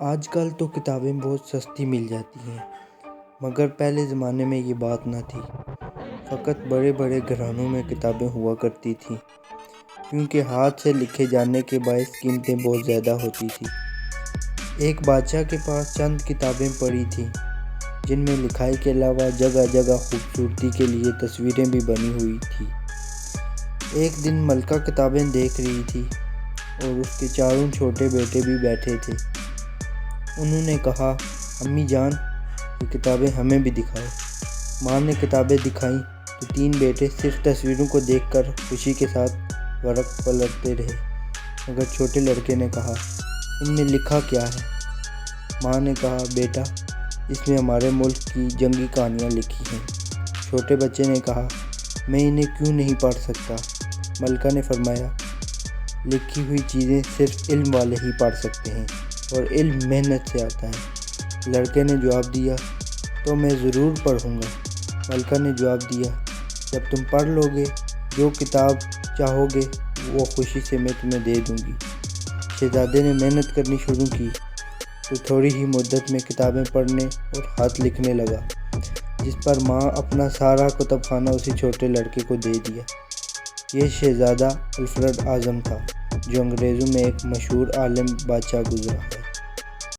آج کل تو کتابیں بہت سستی مل جاتی ہیں، مگر پہلے زمانے میں یہ بات نہ تھی۔ فقط بڑے بڑے گھرانوں میں کتابیں ہوا کرتی تھیں، کیونکہ ہاتھ سے لکھے جانے کے باعث قیمتیں بہت زیادہ ہوتی تھیں۔ ایک بادشاہ کے پاس چند کتابیں پڑی تھیں، جن میں لکھائی کے علاوہ جگہ جگہ خوبصورتی کے لیے تصویریں بھی بنی ہوئی تھیں۔ ایک دن ملکہ کتابیں دیکھ رہی تھی اور اس کے چاروں چھوٹے بیٹے بھی بیٹھے تھے۔ انہوں نے کہا، امی جان، یہ کتابیں ہمیں بھی دکھاؤ۔ ماں نے کتابیں دکھائیں تو تین بیٹے صرف تصویروں کو دیکھ کر خوشی کے ساتھ ورق پلٹتے رہے، مگر چھوٹے لڑکے نے کہا، ان میں لکھا کیا ہے؟ ماں نے کہا، بیٹا، اس میں ہمارے ملک کی جنگی کہانیاں لکھی ہیں۔ چھوٹے بچے نے کہا، میں انہیں کیوں نہیں پڑھ سکتا؟ ملکہ نے فرمایا، لکھی ہوئی چیزیں صرف علم والے ہی پڑھ سکتے ہیں، اور علم محنت سے آتا ہے۔ لڑکے نے جواب دیا، تو میں ضرور پڑھوں گا۔ ملکہ نے جواب دیا، جب تم پڑھ لو گے، جو کتاب چاہو گے وہ خوشی سے میں تمہیں دے دوں گی۔ شہزادے نے محنت کرنی شروع کی تو تھوڑی ہی مدت میں کتابیں پڑھنے اور خط لکھنے لگا، جس پر ماں اپنا سارا کتب خانہ اسی چھوٹے لڑکے کو دے دیا۔ یہ شہزادہ الفریڈ اعظم تھا، جو انگریزوں میں ایک مشہور عالم بادشاہ گزرا ہے۔